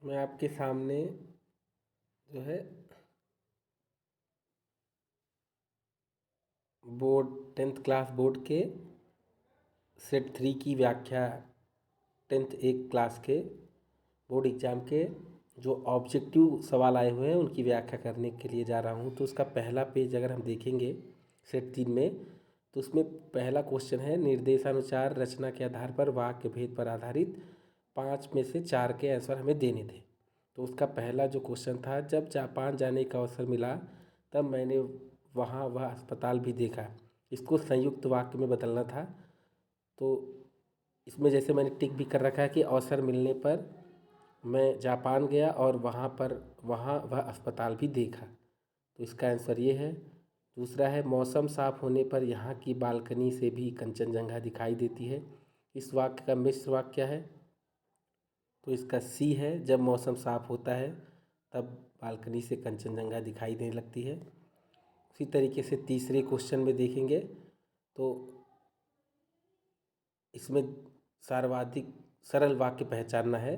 मैं आपके सामने जो है बोर्ड 10th क्लास बोर्ड के सेट 3 की व्याख्या 10th एक क्लास के बोर्ड एग्ज़ाम के जो ऑब्जेक्टिव सवाल आए हुए हैं उनकी व्याख्या करने के लिए जा रहा हूँ। तो उसका पहला पेज अगर हम देखेंगे सेट 3 में, तो उसमें पहला क्वेश्चन है निर्देशानुसार रचना के आधार पर वाक्य भेद पर आधारित 5 में से 4 के आंसर हमें देने थे। तो उसका पहला जो क्वेश्चन था, जब जापान जाने का अवसर मिला तब मैंने वहाँ वह अस्पताल भी देखा। इसको संयुक्त वाक्य में बदलना था। तो इसमें जैसे मैंने टिक भी कर रखा है कि अवसर मिलने पर मैं जापान गया और वहाँ वह अस्पताल भी देखा। तो इसका आंसर ये है। दूसरा है मौसम साफ होने पर यहाँ की बालकनी से भी कंचनजंगा दिखाई देती है। इस वाक्य का मिश्र वाक्य क्या है? तो इसका सी है, जब मौसम साफ होता है तब बालकनी से कंचनजंगा दिखाई देने लगती है। उसी तरीके से तीसरे क्वेश्चन में देखेंगे तो इसमें सर्वाधिक सरल वाक्य पहचानना है।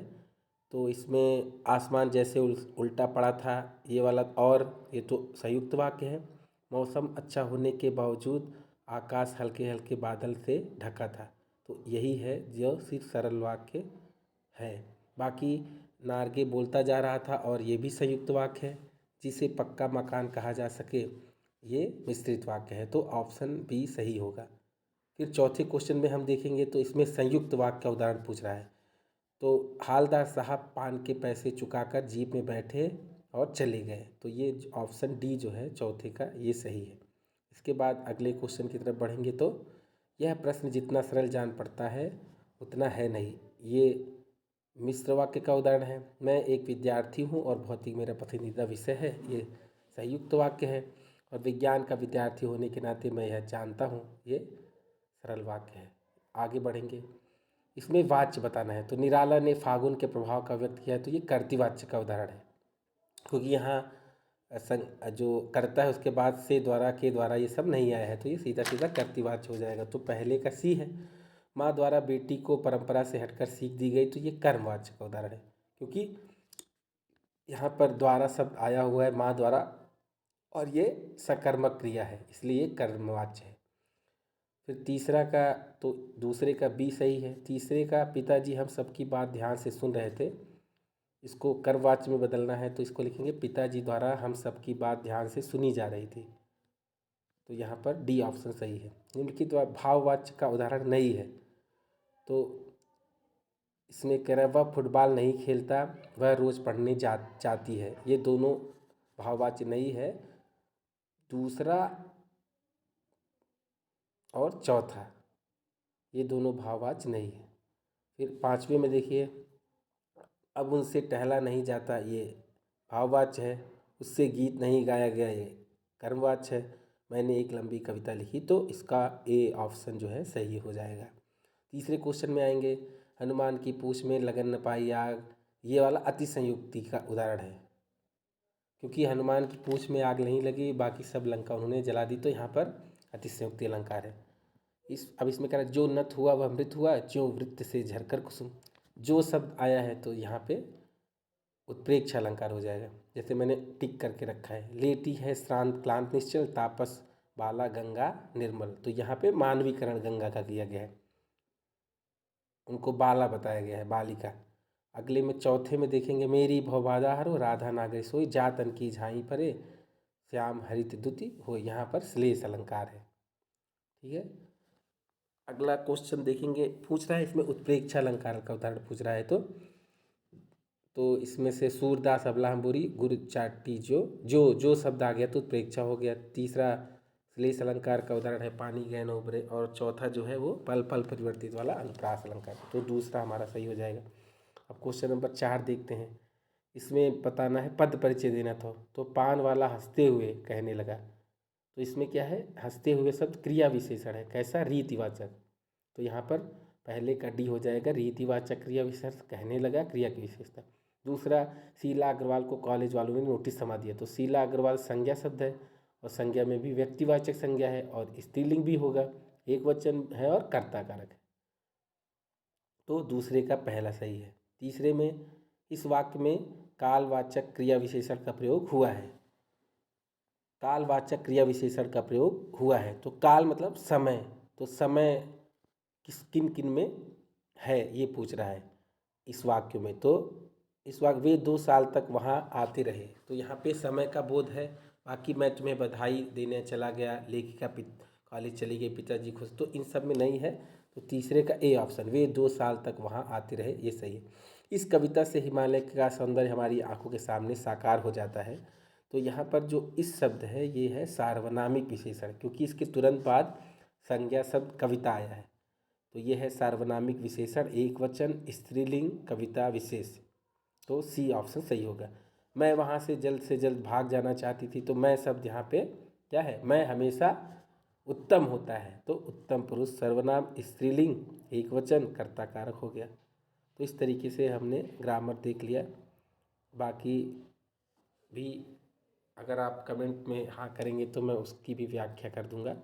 तो इसमें आसमान जैसे उल्टा पड़ा था, ये वाला, और ये तो संयुक्त वाक्य है। मौसम अच्छा होने के बावजूद आकाश हल्के हल्के बादल से ढका था। तो यही है जो सिर्फ सरल वाक्य है। बाकी नार्गे बोलता जा रहा था और ये भी संयुक्त वाक्य है। जिसे पक्का मकान कहा जा सके, ये मिश्रित वाक्य है। तो ऑप्शन बी सही होगा। फिर चौथे क्वेश्चन में हम देखेंगे तो इसमें संयुक्त वाक्य का उदाहरण पूछ रहा है। तो हालदार साहब पान के पैसे चुकाकर जीप में बैठे और चले गए। तो ये ऑप्शन डी जो है चौथे का, ये सही है। इसके बाद अगले क्वेश्चन की तरफ बढ़ेंगे तो यह प्रश्न जितना सरल जान पड़ता है उतना है नहीं। ये मिश्र वाक्य का उदाहरण है। मैं एक विद्यार्थी हूँ और भौतिक मेरा पसंदीदा विषय है। ये संयुक्त वाक्य है। और विज्ञान का विद्यार्थी होने के नाते मैं यह जानता हूँ, ये सरल वाक्य है। आगे बढ़ेंगे, इसमें वाच्य बताना है। तो निराला ने फागुन के प्रभाव का व्यक्त किया है। तो ये कर्तृवाच्य का उदाहरण है, क्योंकि यहाँ जो करता है उसके बाद से, द्वारा, के द्वारा, ये सब नहीं आया है। तो ये सीधा सीधा कर्तृवाच्य हो जाएगा। तो पहले का सी है। माँ द्वारा बेटी को परंपरा से हटकर सीख दी गई। तो ये कर्मवाच्य का उदाहरण है, क्योंकि यहाँ पर द्वारा शब्द आया हुआ है माँ द्वारा, और ये सकर्मक क्रिया है, इसलिए ये कर्मवाच्य है। फिर तीसरा का, तो दूसरे का बी सही है। तीसरे का पिताजी हम सबकी बात ध्यान से सुन रहे थे, इसको कर्मवाच्य में बदलना है। तो इसको लिखेंगे पिताजी द्वारा हम सबकी बात ध्यान से सुनी जा रही थी। तो यहाँ पर डी ऑप्शन सही है। निम्नलिखित भाववाच्य का उदाहरण नहीं है। तो इसमें कह रहा है वह फुटबॉल नहीं खेलता, वह रोज़ पढ़ने जाती है। ये दोनों भाववाच्य नहीं है। दूसरा और चौथा, ये दोनों भाववाच्य नहीं है। फिर पांचवे में देखिए, अब उनसे टहला नहीं जाता, ये भाववाच्य है। उससे गीत नहीं गाया गया, ये कर्मवाच्य है। मैंने एक लंबी कविता लिखी। तो इसका ए ऑप्शन जो है सही हो जाएगा। तीसरे क्वेश्चन में आएंगे, हनुमान की पूंछ में लगन न पाई आग। ये वाला अतिसंयुक्ति का उदाहरण है, क्योंकि हनुमान की पूंछ में आग नहीं लगी, बाकी सब लंका उन्होंने जला दी। तो यहाँ पर अतिसंयुक्ति अलंकार है। अब इसमें कह रहा है जो नथ हुआ वह मृत हुआ, ज्यों वृत्त से झरकर कुसुम। जो शब्द आया है तो यहाँ पे उत्प्रेक्ष अलंकार हो जाएगा। जैसे मैंने टिक करके रखा है, लेटी है श्रांत क्लांत निश्चल, तापस बाला गंगा निर्मल। तो यहाँ पे मानवीकरण गंगा का किया गया है, उनको बाला बताया गया है, बालिका। अगले में चौथे में देखेंगे, मेरी भवबाधा हरो राधा नागरी सोई, जातन की झाई परे श्याम हरित दुति हो। यहाँ पर श्लेष अलंकार है। ठीक है। अगला क्वेश्चन देखेंगे, पूछ रहा है इसमें उत्प्रेक्षा अलंकार का उदाहरण पूछ रहा है। तो इसमें से सूरदास अबलाहबुरी गुरु चाटी जो शब्द आ गया तो उत्प्रेक्षा हो गया। तीसरा श्लेष अलंकार का उदाहरण है पानी गहन उभरे, और चौथा जो है वो पल पल परिवर्तित वाला अनुप्रास अलंकार। तो दूसरा हमारा सही हो जाएगा। अब क्वेश्चन नंबर 4 देखते हैं। इसमें बताना है पद परिचय देना था। तो पान वाला हंसते हुए कहने लगा। तो इसमें क्या है, हंसते हुए शब्द क्रिया विशेषण है। कैसा, रीतिवाचक। तो यहाँ पर पहले का डी हो जाएगा, रीतिवाचक क्रिया विशेषण, कहने लगा क्रिया की विशेषता। दूसरा, शीला अग्रवाल को कॉलेज वालों ने नोटिस थमा दिया। तो शीला अग्रवाल संज्ञा शब्द है, और संज्ञा में भी व्यक्तिवाचक संज्ञा है, और स्त्रीलिंग भी होगा, एक वचन है और कर्ता कारक है। तो दूसरे का पहला सही है। तीसरे में इस वाक्य में कालवाचक क्रिया विशेषण का प्रयोग हुआ है। कालवाचक क्रिया विशेषण का प्रयोग हुआ है। तो काल मतलब समय, तो समय किन किन में है ये पूछ रहा है इस वाक्य में। तो इस वाक्य वे 2 साल तक वहाँ आते रहे, तो यहाँ पे समय का बोध है। बाकी मैं तुम्हें बधाई देने चला गया, लेखिका कॉलेज चली गई, पिताजी खुश, तो इन सब में नहीं है। तो तीसरे का ए ऑप्शन, वे 2 साल तक वहाँ आते रहे, ये सही है। इस कविता से हिमालय का सौंदर्य हमारी आंखों के सामने साकार हो जाता है। तो यहाँ पर जो इस शब्द है ये है सार्वनामिक विशेषण, क्योंकि इसके तुरंत बाद संज्ञा शब्द कविता आया है। तो ये है सार्वनामिक विशेषण, एक वचन, स्त्रीलिंग, कविता विशेष। तो सी ऑप्शन सही होगा। मैं वहाँ से जल्द भाग जाना चाहती थी, तो मैं शब्द यहाँ पे क्या है, मैं हमेशा उत्तम होता है। तो उत्तम पुरुष सर्वनाम, स्त्रीलिंग, एक वचन, कर्ता कारक हो गया। तो इस तरीके से हमने ग्रामर देख लिया। बाकी भी अगर आप कमेंट में हाँ करेंगे तो मैं उसकी भी व्याख्या कर दूंगा।